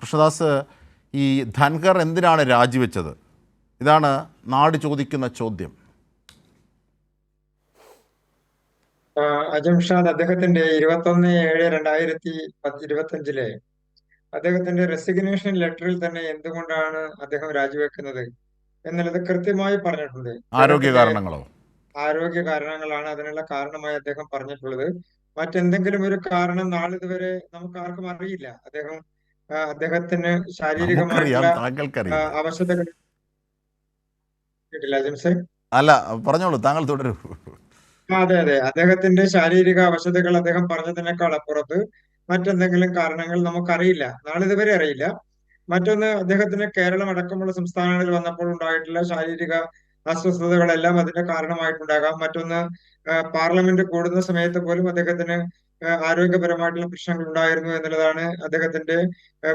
കൃഷ്ണദാസ്, ഈ ധൻഖർ എന്തിനാണ് രാജിവെച്ചത്? ഇതാണ് നാട് ചോദിക്കുന്ന ചോദ്യം. അജംഷാദ് അദ്ദേഹത്തിന്റെ 21/7/2025 അദ്ദേഹത്തിന്റെ റെസിഗ്നേഷൻ ലെറ്ററിൽ തന്നെ എന്തുകൊണ്ടാണ് അദ്ദേഹം രാജിവെക്കുന്നത് എന്നുള്ളത് കൃത്യമായി പറഞ്ഞിട്ടുണ്ട്. ആരോഗ്യ അദ്ദേഹത്തിന്റെ കാരണങ്ങളോ? ആരോഗ്യ കാരണങ്ങളാണ് അതിനുള്ള കാരണമായി അദ്ദേഹം പറഞ്ഞിട്ടുള്ളത്. മറ്റെന്തെങ്കിലും ഒരു കാരണം നാളിതുവരെ നമുക്ക് ആർക്കും അറിയില്ല. അദ്ദേഹത്തിന് നമുക്കറിയാം, ശാരീരികമായിട്ടുള്ള താങ്കൾക്കറിയില്ല. അവശതകൾ കേട്ടില്ല അജംസെ? അല്ല, പറഞ്ഞോളൂ, താങ്കൾ തുടരൂ. അതെ അതെ, അദ്ദേഹത്തിന്റെ ശാരീരിക അവശതകൾ അദ്ദേഹം പറഞ്ഞതിനേക്കാൾ അപ്പുറത്ത് മറ്റെന്തെങ്കിലും കാരണങ്ങൾ നമുക്കറിയില്ല, നാളിതുവരെ അറിയില്ല. മറ്റൊന്ന്, അദ്ദേഹത്തിന് കേരളം അടക്കമുള്ള സംസ്ഥാനങ്ങളിൽ വന്നപ്പോൾ ഉണ്ടായിട്ടുള്ള ശാരീരിക അസ്വസ്ഥതകളെല്ലാം അതിന്റെ കാരണമായിട്ടുണ്ടാകാം. മറ്റൊന്ന്, പാർലമെന്റ് കൂടുന്ന സമയത്ത് പോലും അദ്ദേഹത്തിന് ആരോഗ്യപരമായിട്ടുള്ള പ്രശ്നങ്ങൾ ഉണ്ടായിരുന്നു എന്നുള്ളതാണ് അദ്ദേഹത്തിന്റെ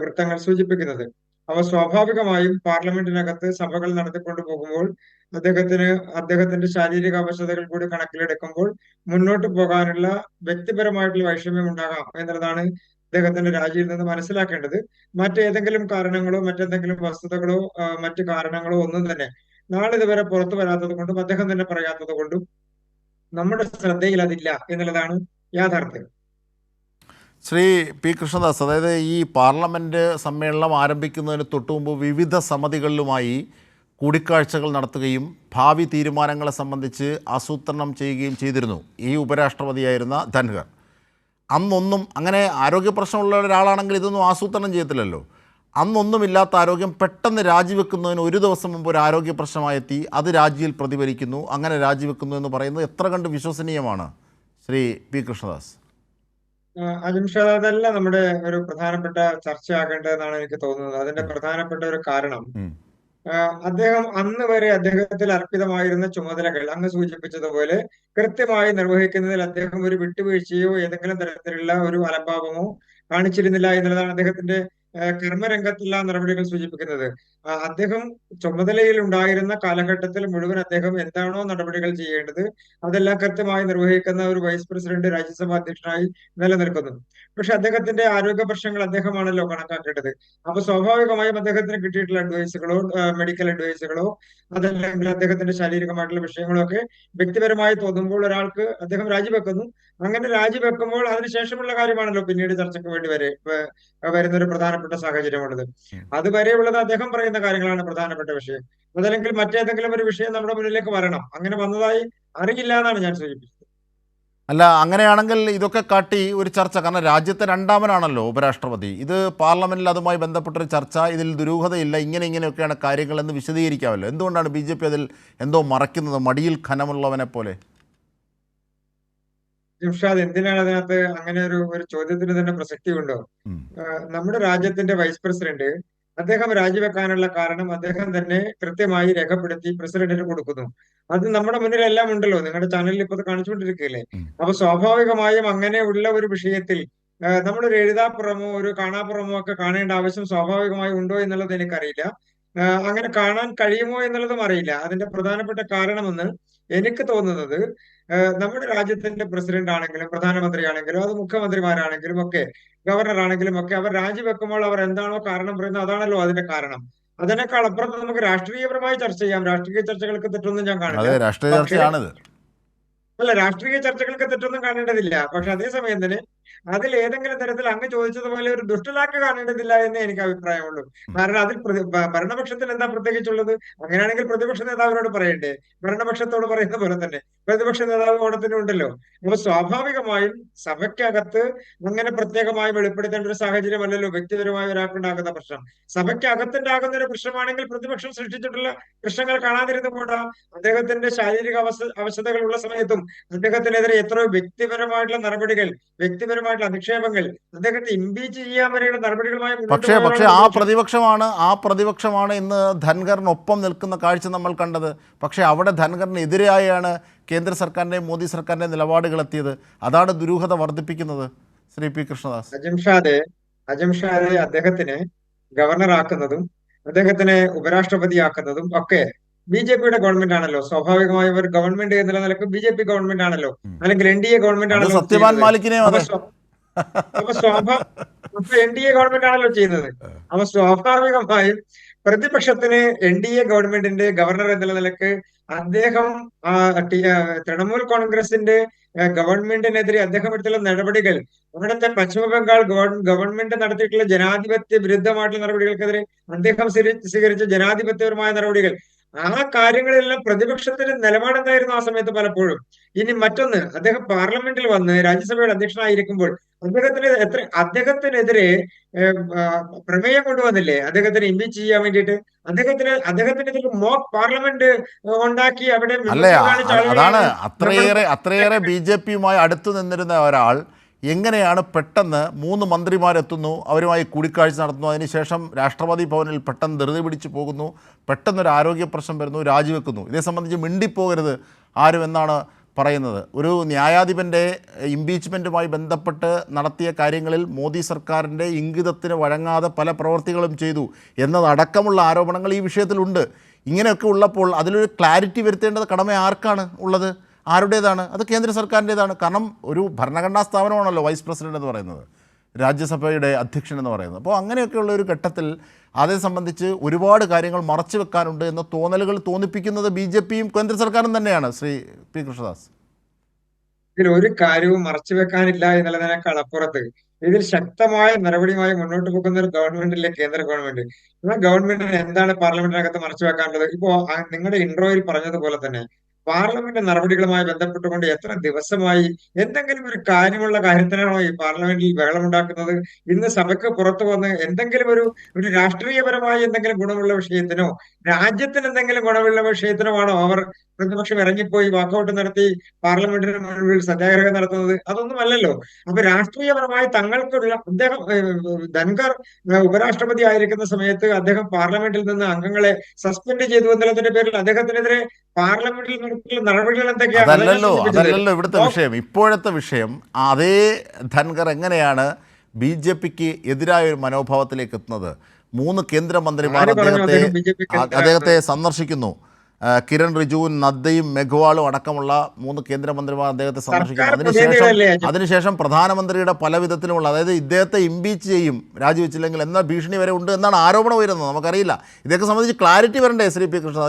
വൃത്തങ്ങൾ സൂചിപ്പിക്കുന്നത്. അവ സ്വാഭാവികമായും പാർലമെന്റിനകത്ത് സഭകൾ നടത്തിക്കൊണ്ടു പോകുമ്പോൾ അദ്ദേഹത്തിന്റെ ശാരീരിക അവശതകൾ കൂടി കണക്കിലെടുക്കുമ്പോൾ മുന്നോട്ട് പോകാനുള്ള വ്യക്തിപരമായിട്ടുള്ള വൈഷമ്യം ഉണ്ടാകാം എന്നുള്ളതാണ് അദ്ദേഹത്തിന്റെ രാജിയിൽ നിന്ന് മനസ്സിലാക്കേണ്ടത്. മറ്റേതെങ്കിലും കാരണങ്ങളോ മറ്റെന്തെങ്കിലും വസ്തുതകളോ മറ്റു കാരണങ്ങളോ ഒന്നും തന്നെ നാളിതുവരെ പുറത്തു വരാത്തത് കൊണ്ടും അദ്ദേഹം തന്നെ പറയാത്തത് കൊണ്ടും നമ്മുടെ ശ്രദ്ധയിൽ അതില്ല എന്നുള്ളതാണ് യാഥാർത്ഥ്യം. ശ്രീ പി കൃഷ്ണദാസ്, അതായത് ഈ പാർലമെൻറ്റ് സമ്മേളനം ആരംഭിക്കുന്നതിന് തൊട്ടുമുമ്പ് വിവിധ സമിതികളിലുമായി കൂടിക്കാഴ്ചകൾ നടത്തുകയും ഭാവി തീരുമാനങ്ങളെ സംബന്ധിച്ച് ആസൂത്രണം ചെയ്യുകയും ചെയ്തിരുന്നു ഈ ഉപരാഷ്ട്രപതിയായിരുന്ന ധൻഖർ. അന്നൊന്നും അങ്ങനെ ആരോഗ്യ പ്രശ്നമുള്ള ഒരാളാണെങ്കിൽ ഇതൊന്നും ആസൂത്രണം ചെയ്യത്തില്ലല്ലോ. അന്നൊന്നുമില്ലാത്ത ആരോഗ്യം പെട്ടെന്ന് രാജിവെക്കുന്നതിന് ഒരു ദിവസം മുമ്പ് ഒരു ആരോഗ്യ പ്രശ്നമായെത്തി, അത് രാജിയിൽ പ്രതിഫലിക്കുന്നു, അങ്ങനെ രാജിവെക്കുന്നു എന്ന് പറയുന്നത് എത്ര കണ്ട് വിശ്വസനീയമാണ് ശ്രീ പി കൃഷ്ണദാസ്? അജിംഷാദ്, അതല്ല നമ്മുടെ ഒരു പ്രധാനപ്പെട്ട ചർച്ചയാകേണ്ടതെന്നാണ് എനിക്ക് തോന്നുന്നത്. അതിന്റെ പ്രധാനപ്പെട്ട ഒരു കാരണം, അദ്ദേഹം അന്ന് വരെ അദ്ദേഹത്തിൽ അർപ്പിതമായിരുന്ന ചുമതലകൾ അങ്ങ് സൂചിപ്പിച്ചതുപോലെ കൃത്യമായി നിർവഹിക്കുന്നതിൽ അദ്ദേഹം ഒരു വിട്ടുവീഴ്ചയോ ഏതെങ്കിലും തരത്തിലുള്ള ഒരു അലംഭാവമോ കാണിച്ചിരുന്നില്ല എന്നുള്ളതാണ് അദ്ദേഹത്തിന്റെ കർമ്മരംഗത്തുള്ള നടപടികൾ സൂചിപ്പിക്കുന്നത്. അദ്ദേഹം ചുമതലയിൽ ഉണ്ടായിരുന്ന കാലഘട്ടത്തിൽ മുഴുവൻ അദ്ദേഹം എന്താണോ നടപടികൾ ചെയ്യേണ്ടത് അതെല്ലാം കൃത്യമായി നിർവഹിക്കുന്ന ഒരു വൈസ് പ്രസിഡന്റ് രാജ്യസഭാ അധ്യക്ഷനായി നിലനിൽക്കുന്നു. പക്ഷെ അദ്ദേഹത്തിന്റെ ആരോഗ്യ പ്രശ്നങ്ങൾ അദ്ദേഹമാണല്ലോ കണക്കാക്കേണ്ടത്. അപ്പൊ സ്വാഭാവികമായും അദ്ദേഹത്തിന് കിട്ടിയിട്ടുള്ള അഡ്വൈസുകളോ മെഡിക്കൽ അഡ്വൈസുകളോ അതല്ലെങ്കിൽ അദ്ദേഹത്തിന്റെ ശാരീരികമായിട്ടുള്ള വിഷയങ്ങളോ ഒക്കെ വ്യക്തിപരമായി തോന്നുമ്പോൾ ഒരാൾക്ക് അദ്ദേഹം രാജിവെക്കുന്നു. അങ്ങനെ രാജിവെക്കുമ്പോൾ അതിനുശേഷമുള്ള കാര്യമാണല്ലോ പിന്നീട് ചർച്ചയ്ക്ക് വേണ്ടി വരുന്ന ഒരു പ്രധാനപ്പെട്ട സാഹചര്യമുള്ളത്. അതുവരെയുള്ളത് അദ്ദേഹം പറയുന്ന കാര്യങ്ങളാണ് പ്രധാനപ്പെട്ട വിഷയം. അതല്ലെങ്കിൽ മറ്റേതെങ്കിലും ഒരു വിഷയം നമ്മുടെ മുന്നിലേക്ക് വരണം, അങ്ങനെ വന്നതായി അറിയില്ല എന്നാണ് ഞാൻ സൂചിപ്പിച്ചത്. അല്ല, അങ്ങനെയാണെങ്കിൽ ഇതൊക്കെ കാട്ടി ഒരു ചർച്ച, കാരണം രാജ്യത്തെ രണ്ടാമനാണല്ലോ ഉപരാഷ്ട്രപതി, ഇത് പാർലമെൻറ്റിൽ അതുമായി ബന്ധപ്പെട്ടൊരു ചർച്ച, ഇതിൽ ദുരൂഹതയില്ല, ഇങ്ങനെയൊക്കെയാണ് കാര്യങ്ങളെന്ന് വിശദീകരിക്കാമല്ലോ. എന്തുകൊണ്ടാണ് ബി അതിൽ എന്തോ മറയ്ക്കുന്നത്, മടിയിൽ ഖനമുള്ളവനെ പോലെ? ജിംഷാദ്, എന്തിനാണ് അതിനകത്ത് അങ്ങനെ ഒരു ചോദ്യത്തിന് തന്നെ പ്രസക്തി ഉണ്ടോ? നമ്മുടെ രാജ്യത്തിന്റെ വൈസ് പ്രസിഡന്റ് അദ്ദേഹം രാജിവെക്കാനുള്ള കാരണം അദ്ദേഹം തന്നെ കൃത്യമായി രേഖപ്പെടുത്തി പ്രസിഡന്റിന് കൊടുക്കുന്നു. അത് നമ്മുടെ മുന്നിലെല്ലാം ഉണ്ടല്ലോ, നിങ്ങളുടെ ചാനലിൽ ഇപ്പൊ കാണിച്ചുകൊണ്ടിരിക്കുകയല്ലേ. അപ്പൊ സ്വാഭാവികമായും അങ്ങനെയുള്ള ഒരു വിഷയത്തിൽ നമ്മളൊരു എഴുതാപ്പുറമോ ഒരു കാണാപ്പുറമോ ഒക്കെ കാണേണ്ട ആവശ്യം സ്വാഭാവികമായി ഉണ്ടോ എന്നുള്ളത് എനിക്കറിയില്ല. അങ്ങനെ കാണാൻ കഴിയുമോ എന്നുള്ളതും അറിയില്ല. അതിന്റെ പ്രധാനപ്പെട്ട കാരണമെന്ന് എനിക്ക് തോന്നുന്നത്, നമ്മുടെ രാജ്യത്തിന്റെ പ്രസിഡന്റ് ആണെങ്കിലും പ്രധാനമന്ത്രി ആണെങ്കിലും അത് മുഖ്യമന്ത്രിമാരാണെങ്കിലും ഒക്കെ ഗവർണർ ആണെങ്കിലും ഒക്കെ അവർ രാജിവെക്കുമ്പോൾ അവർ എന്താണോ കാരണം പറയുന്നത് അതാണല്ലോ അതിന്റെ കാരണം. അതിനേക്കാൾ അപ്പുറത്ത് നമുക്ക് രാഷ്ട്രീയപരമായി ചർച്ച ചെയ്യാം. രാഷ്ട്രീയ ചർച്ചകൾക്ക് തെറ്റൊന്നും ഞാൻ കാണില്ല. അതെ, രാഷ്ട്രീയ പക്ഷേ ചർച്ചയാണിത്. അല്ല, രാഷ്ട്രീയ ചർച്ചകൾക്ക് തെറ്റൊന്നും കാണേണ്ടതില്ല. പക്ഷെ അതേസമയം തന്നെ അതിൽ ഏതെങ്കിലും തരത്തിൽ അങ്ങ് ചോദിച്ചതുപോലെ ഒരു ദുഷ്ടലാക്ക് കാണേണ്ടതില്ല എന്നേ എനിക്ക് അഭിപ്രായമുള്ളൂ. കാരണം അതിൽ ഭരണപക്ഷത്തിന് എന്താ പ്രത്യേകിച്ചുള്ളത്? അങ്ങനെയാണെങ്കിൽ പ്രതിപക്ഷ നേതാവിനോട് പറയണ്ടേ? ഭരണപക്ഷത്തോട് പറയുന്ന പോലെ തന്നെ പ്രതിപക്ഷ നേതാവ് ഓണത്തിന് ഉണ്ടല്ലോ. അപ്പൊ സ്വാഭാവികമായും സഭയ്ക്കകത്ത് അങ്ങനെ പ്രത്യേകമായി വെളിപ്പെടുത്തേണ്ട ഒരു സാഹചര്യമല്ലല്ലോ വ്യക്തിപരമായ ഒരാൾക്കുണ്ടാകുന്ന പ്രശ്നം. സഭയ്ക്കകത്തുണ്ടാകുന്ന ഒരു പ്രശ്നമാണെങ്കിൽ പ്രതിപക്ഷം സൃഷ്ടിച്ചിട്ടുള്ള പ്രശ്നങ്ങൾ കാണാതിരുന്നുകൂടാ. അദ്ദേഹത്തിന്റെ ശാരീരിക അവശതകളുള്ള സമയത്തും അദ്ദേഹത്തിനെതിരെ എത്രയോ വ്യക്തിപരമായിട്ടുള്ള നടപടികൾ, വ്യക്തിപരമായിട്ടുള്ള അധിക്ഷേപങ്ങൾ, അദ്ദേഹത്തെ ഇംപീച്ച് ചെയ്യാൻ വരെയുള്ള നടപടികളുമായി മുന്നോട്ട് പക്ഷേ പോയവരാണ് ആ പ്രതിപക്ഷമാണ് ഇന്ന് ധൻഖറിനൊപ്പം നിൽക്കുന്ന കാഴ്ച നമ്മൾ കണ്ടത്. പക്ഷേ അവിടെ ധൻഖറിനെതിരെയാണ് കേന്ദ്ര സർക്കാരിൻ്റെയും മോദി സർക്കാരിൻ്റെയും നിലപാടുകൾ എത്തിയത്. അതാണ് ദുരൂഹത വർദ്ധിപ്പിക്കുന്നത്. ശ്രീ പി കൃഷ്ണദാസ്, അജംഷാദെ അദ്ദേഹത്തിനെ ഗവർണറാക്കുന്നതും അദ്ദേഹത്തിനെ ഉപരാഷ്ട്രപതിയാക്കുന്നതും ഒക്കെ ബി.ജെ.പിയുടെ ഗവൺമെന്റ് ആണല്ലോ. സ്വാഭാവികമായും ഒരു ഗവൺമെന്റ് എന്നുള്ള നിലക്ക് ബി.ജെ.പി ഗവൺമെന്റ് ആണല്ലോ, അല്ലെങ്കിൽ എൻ.ഡി.എ ഗവൺമെന്റ് അത് ആണല്ലോ സത്യപാൽ മാലിക്കിനെയും അതെ. അപ്പൊ അപ്പൊ NDA ഗവൺമെന്റ് ആണല്ലോ ചെയ്യുന്നത്. അപ്പൊ സ്വാഭാവികമായും പ്രതിപക്ഷത്തിന് NDA ഗവൺമെന്റിന്റെ ഗവർണർ എന്നുള്ള നിലക്ക് അദ്ദേഹം ആ, തൃണമൂൽ കോൺഗ്രസിന്റെ ഗവൺമെന്റിനെതിരെ അദ്ദേഹം എടുത്തുള്ള നടപടികൾ, ഇവിടുത്തെ പശ്ചിമ ബംഗാൾ ഗവൺമെന്റ് നടത്തിയിട്ടുള്ള ജനാധിപത്യ വിരുദ്ധമായിട്ടുള്ള നടപടികൾക്കെതിരെ അദ്ദേഹം സ്വീകരിച്ച ജനാധിപത്യപരമായ നടപടികൾ, ആ കാര്യങ്ങളിലെല്ലാം പ്രതിപക്ഷത്തിന്റെ നിലപാടെന്തായിരുന്നു ആ സമയത്ത് പലപ്പോഴും. ഇനി മറ്റൊന്ന്, അദ്ദേഹം പാർലമെന്റിൽ വന്ന് രാജ്യസഭയുടെ അധ്യക്ഷനായിരിക്കുമ്പോൾ അദ്ദേഹത്തിനെതിരെ പ്രമേയം കൊണ്ടുവന്നില്ലേ, അദ്ദേഹത്തിന് ഇംപീച്ച് ചെയ്യാൻ വേണ്ടിയിട്ട്. അദ്ദേഹത്തിനെതിരെ മോക്ക് പാർലമെന്റ് ഉണ്ടാക്കി അവിടെ അല്ലേ വിമർശനം കാണിച്ച അതാണ് ആളുകളാണ് അത്രയേറെ ബി ജെ പിയുമായി അടുത്തു നിന്നിരുന്ന ഒരാൾ എങ്ങനെയാണ് പെട്ടെന്ന് 3 മന്ത്രിമാരെത്തുന്നു, അവരുമായി കൂടിക്കാഴ്ച നടത്തുന്നു, അതിനുശേഷം രാഷ്ട്രപതി ഭവനിൽ പെട്ടെന്ന് ധൃതി പിടിച്ച് പോകുന്നു, പെട്ടെന്നൊരു ആരോഗ്യ പ്രശ്നം വരുന്നു, രാജിവെക്കുന്നു. ഇതേ സംബന്ധിച്ച് മിണ്ടിപ്പോകരുത് ആരും എന്നാണ് പറയുന്നത്. ഒരു ന്യായാധിപൻ്റെ ഇംപീച്ച്മെൻറ്റുമായി ബന്ധപ്പെട്ട് നടത്തിയ കാര്യങ്ങളിൽ മോദി സർക്കാരിൻ്റെ ഇംഗിതത്തിന് വഴങ്ങാതെ പല പ്രവർത്തികളും ചെയ്തു എന്നതടക്കമുള്ള ആരോപണങ്ങൾ ഈ വിഷയത്തിലുണ്ട്. ഇങ്ങനെയൊക്കെ ഉള്ളപ്പോൾ അതിലൊരു ക്ലാരിറ്റി വരുത്തേണ്ടത് കടമ ആർക്കാണ് ഉള്ളത്, ആരുടേതാണ്? അത് കേന്ദ്ര സർക്കാരിൻ്റേതാണ്. കാരണം ഒരു ഭരണഘടനാ സ്ഥാപനമാണല്ലോ വൈസ് പ്രസിഡന്റ് എന്ന് പറയുന്നത്, രാജ്യസഭയുടെ അധ്യക്ഷൻ എന്ന് പറയുന്നത്. അപ്പോൾ അങ്ങനെയൊക്കെയുള്ള ഒരു ഘട്ടത്തിൽ അതേ സംബന്ധിച്ച് ഒരുപാട് കാര്യങ്ങൾ മറച്ചു വെക്കാനുണ്ട് എന്ന തോന്നലുകൾ തോന്നിപ്പിക്കുന്നത് ബി ജെ പിയും കേന്ദ്ര സർക്കാരും തന്നെയാണ്. ശ്രീ പി കൃഷ്ണദാസ്, ഇതിൽ ഒരു കാര്യവും മറച്ചു വെക്കാനില്ല എന്നുള്ളതിനേക്കാൾ അപ്പുറത്ത് ഇതിൽ ശക്തമായ നടപടിയുമായി മുന്നോട്ട് പോകുന്ന ഒരു ഗവൺമെന്റിലെ കേന്ദ്ര ഗവൺമെന്റ്. ആ ഗവൺമെന്റിന് എന്താണ് പാർലമെന്റിനകത്ത് മറച്ചു വെക്കാനുള്ളത്? ഇപ്പോ നിങ്ങളുടെ ഇൻട്രോയിൽ പറഞ്ഞതുപോലെ തന്നെ പാർലമെന്റ് നടപടികളുമായി ബന്ധപ്പെട്ടുകൊണ്ട് എത്ര ദിവസമായി എന്തെങ്കിലും ഒരു കാര്യമുള്ള കാര്യത്തിനാണോ ഈ പാർലമെന്റിൽ ബഹളമുണ്ടാക്കുന്നത്? ഇന്ന് സഭയ്ക്ക് പുറത്തു വന്ന് എന്തെങ്കിലും ഒരു രാഷ്ട്രീയപരമായി എന്തെങ്കിലും ഗുണമുള്ള വിഷയത്തിനോ രാജ്യത്തിന് എന്തെങ്കിലും ഗുണമുള്ള വിഷയത്തിനോ ആണോ അവർ പ്രതിപക്ഷം ഇറങ്ങിപ്പോയി വാക്കൗട്ട് നടത്തി പാർലമെന്റിന് മുൻപിൽ സത്യാഗ്രഹം നടത്തുന്നത്? അതൊന്നും അല്ലല്ലോ. അപ്പൊ രാഷ്ട്രീയപരമായി തങ്ങൾക്കുള്ള അദ്ദേഹം ധൻഖർ ഉപരാഷ്ട്രപതി ആയിരിക്കുന്ന സമയത്ത് അദ്ദേഹം പാർലമെന്റിൽ നിന്ന് അംഗങ്ങളെ സസ്പെൻഡ് ചെയ്തു എന്നുള്ളതിന്റെ പേരിൽ അദ്ദേഹത്തിനെതിരെ പാർലമെന്റിൽ നടത്തിയ നടപടികൾ എന്തൊക്കെയാണ്? അതാണ് ഞാൻ സൂചിപ്പിച്ചത്. അതല്ലല്ലോ ഇവിടുത്തെ വിഷയം. ഇപ്പോഴത്തെ വിഷയം അതേ ധൻഖർ എങ്ങനെയാണ് ബി ജെ പിക്ക് എതിരായ ഒരു മനോഭാവത്തിലേക്ക് എത്തുന്നത്? 3 കേന്ദ്രമന്ത്രിമാർ ആര് പറഞ്ഞു അദ്ദേഹം BJP അദ്ദേഹത്തെ സന്ദർശിക്കുന്നു. കിരൺ റിജുവും നദ്ദയും മെഘ്വാളും അടക്കമുള്ള 3 കേന്ദ്രമന്ത്രിമാർ അദ്ദേഹത്തെ സന്ദർശിക്കുന്നു. സർക്കാർ പ്രതിനിധികളല്ലേ? അതിനുശേഷം പ്രധാനമന്ത്രിയുടെ പല വിധത്തിലുമുള്ള, അതായത് ഇദ്ദേഹത്തെ ഇംപീച്ച് ചെയ്യും രാജിവെച്ചില്ലെങ്കിൽ എന്ന ഭീഷണി വരെ ഉണ്ട് എന്നാണ് ആരോപണം ഉയരുന്നത്. നമുക്കറിയില്ല. ഇതൊക്കെ സംബന്ധിച്ച് ക്ലാരിറ്റി വരണ്ടേ ശ്രീ പി കൃഷ്ണ?